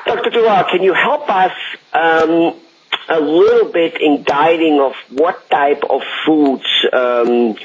Dr. Tural, can you help us a little bit in guiding of what type of foods a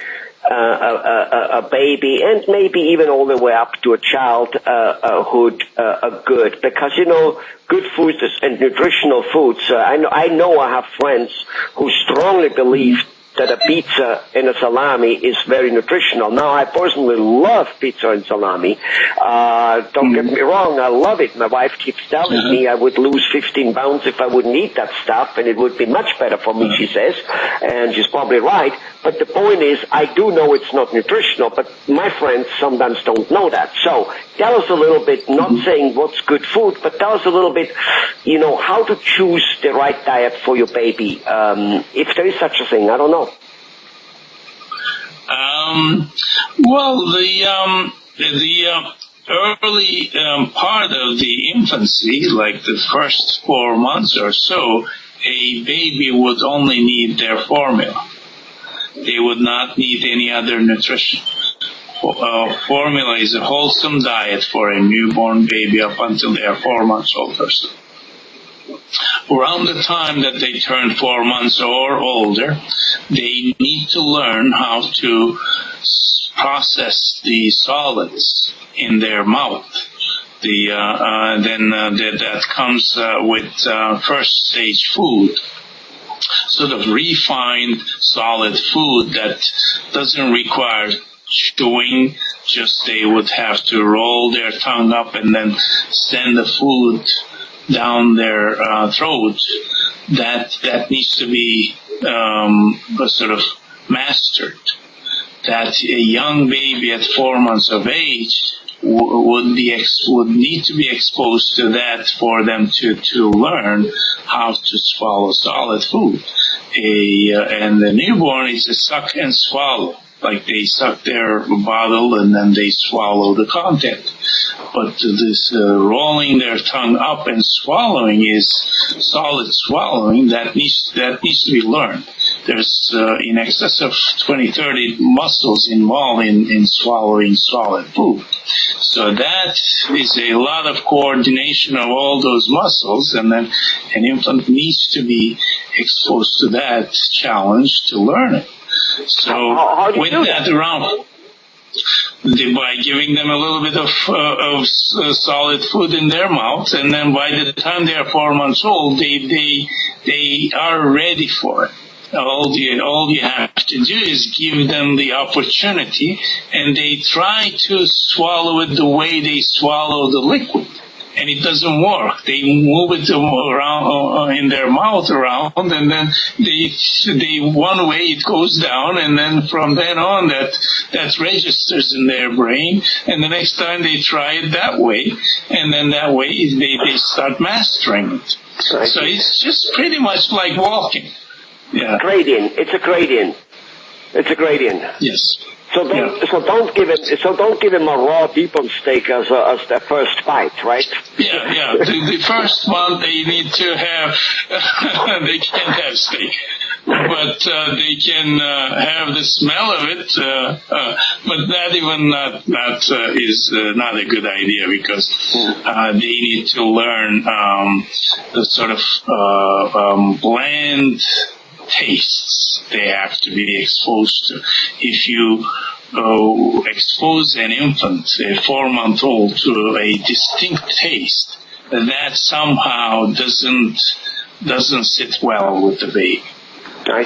baby and maybe even all the way up to a childhood are good? Because, you know, good foods and nutritional foods, I know I have friends who strongly believe that a pizza and a salami is very nutritional. Now, I personally love pizza and salami. Don't get me wrong, I love it. My wife keeps telling me I would lose 15 pounds if I wouldn't eat that stuff, and it would be much better for me, she says, and she's probably right. But the point is, I do know it's not nutritional, but my friends sometimes don't know that. So, tell us a little bit, not saying what's good food, but tell us a little bit, you know, how to choose the right diet for your baby, if there is such a thing. I don't know. Well, the early part of the infancy, like the first 4 months or so, a baby would only need their formula. They would not need any other nutrition. Formula is a wholesome diet for a newborn baby up until they are 4 months old or so. Around the time that they turn 4 months or older, they need to learn how to process the solids in their mouth. That comes with first stage food, sort of refined solid food that doesn't require chewing. Just they would have to roll their tongue up and then send the food down their throat. That needs to be sort of mastered. That a young baby at 4 months of age would need to be exposed to that for them to learn how to swallow solid food. And the newborn is a suck and swallow. Like they suck their bottle and then they swallow the content. But this rolling their tongue up and swallowing is solid swallowing that needs to be learned. There's in excess of 20-30 muscles involved in swallowing solid food. So that is a lot of coordination of all those muscles, and then an infant needs to be exposed to that challenge to learn it. So with that around, by giving them a little bit of solid food in their mouth, and then by the time they are 4 months old, they are ready for it. All you have to do is give them the opportunity, and they try to swallow it the way they swallow the liquid. And it doesn't work. They move it around in their mouth around, and then they one way it goes down, and then from then on that registers in their brain, and the next time they try it that way, and then that way they start mastering it. So it's just pretty much like walking. Yeah. Gradient. It's a gradient. Yes. So don't give him a raw T-bone steak as their first bite, right? Yeah. The first one they need to have. They can't have steak, but they can have the smell of it. But that is not a good idea, because they need to learn the sort of bland tastes they have to be exposed to. If you expose an infant, a 4-month-old, to a distinct taste, that somehow doesn't sit well with the baby.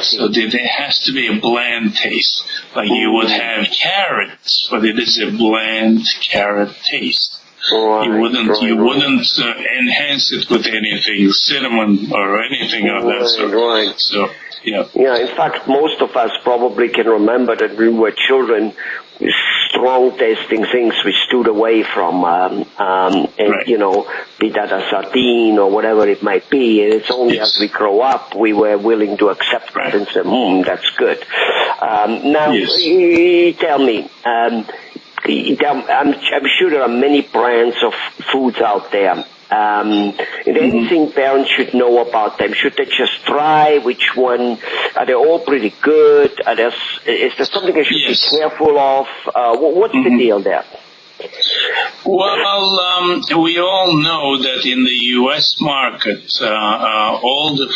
So there has to be a bland taste, like you would have carrots, but it is a bland carrot taste. You wouldn't enhance it with anything, cinnamon or anything of that sort. So, yeah, in fact, most of us probably can remember that when we were children, strong tasting things we stood away from, you know, be that a sardine or whatever it might be. And it's only as we grow up we were willing to accept that and say, that's good. Now, tell me, I'm sure there are many brands of foods out there. Is there anything parents should know about them? Should they just try? Which one? Are they all pretty good? Is there something I should be careful of? What's the deal there? Well, we all know that in the U.S. market, all the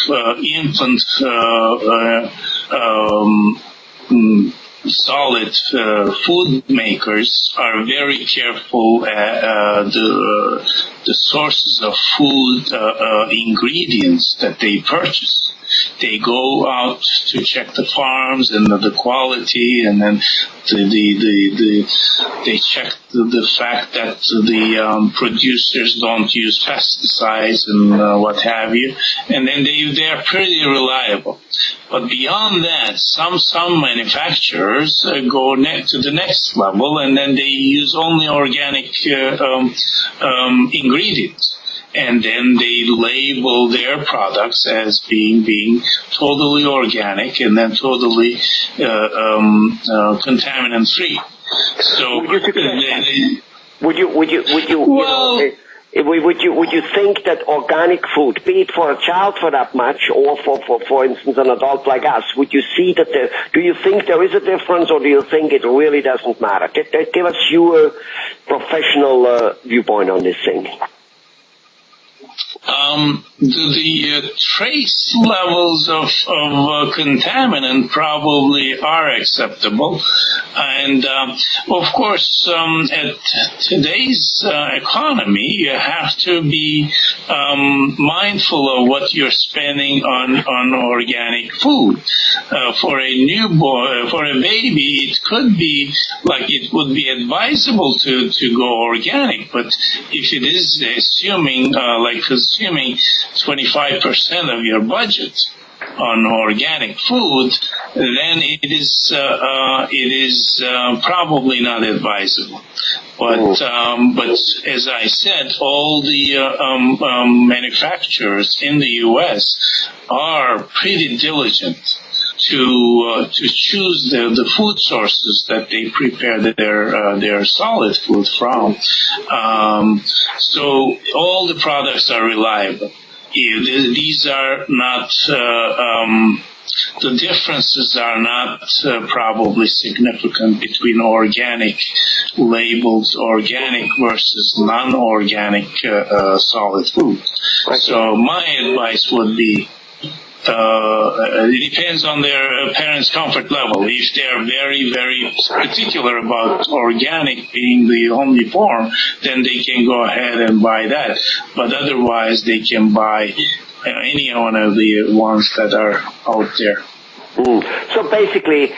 infant solid food makers are very careful at the sources of food ingredients that they purchase. They go out to check the farms and the quality, and then they check the fact that the producers don't use pesticides and what have you, and then they are pretty reliable. But beyond that, some manufacturers go to the next level, and then they use only organic ingredients. And then they label their products as being totally organic and then totally contaminant free. So would you think that organic food, be it for a child for that much, or for instance an adult like us, would you see that do you think there is a difference, or do you think it really doesn't matter? Give us your professional viewpoint on this thing. The trace levels of contaminant probably are acceptable, and of course, at today's economy, you have to be mindful of what you're spending on organic food. For a newborn, for a baby, it could be like it would be advisable to go organic, but if it is assuming consuming 25% of your budget on organic food, then it is probably not advisable. But as I said, all the manufacturers in the U.S. are pretty diligent to choose the food sources that they prepare their solid food from. So all the products are reliable. These are not the differences are not probably significant between organic labels, organic versus non-organic solid food. So my advice would be, it depends on their parents' comfort level. If they're very, very particular about organic being the only form, then they can go ahead and buy that. But otherwise, they can buy any one of the ones that are out there. So basically,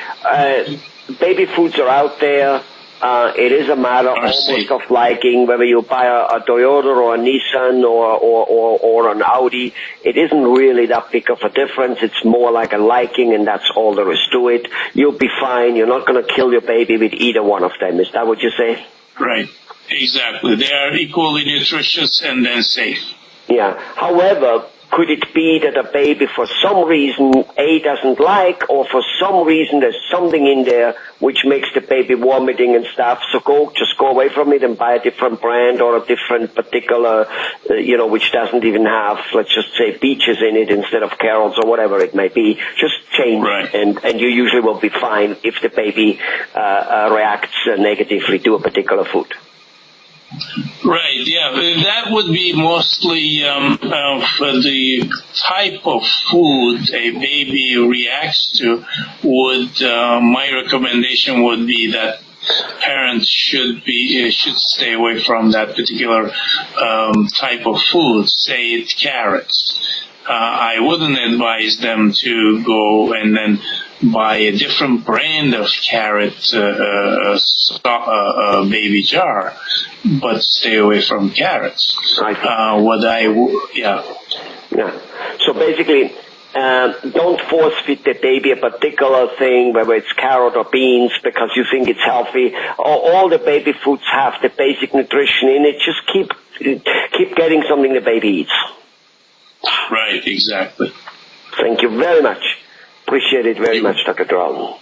baby foods are out there. It is a matter almost of liking, whether you buy a Toyota or a Nissan or an Audi. It isn't really that big of a difference. It's more like a liking, and that's all there is to it. You'll be fine. You're not going to kill your baby with either one of them. Is that what you say? Right. Exactly. They are equally nutritious and then safe. Yeah. However, could it be that a baby for some reason doesn't like, or for some reason there's something in there which makes the baby vomiting and stuff, so just go away from it and buy a different brand or a different particular, which doesn't even have, let's just say, peaches in it instead of carrots or whatever it may be. Just change, right. and you usually will be fine if the baby reacts negatively to a particular food. Right, yeah. That would be mostly for the type of food a baby reacts to. My recommendation would be that parents should stay away from that particular type of food, say it's carrots. I wouldn't advise them to go and then buy a different brand of carrot baby jar, but stay away from carrots. Yeah. So basically, don't force feed the baby a particular thing, whether it's carrot or beans, because you think it's healthy. All the baby foods have the basic nutrition in it. Just keep getting something the baby eats. Right, exactly. Thank you very much. Appreciate it very much, Dr. Tural.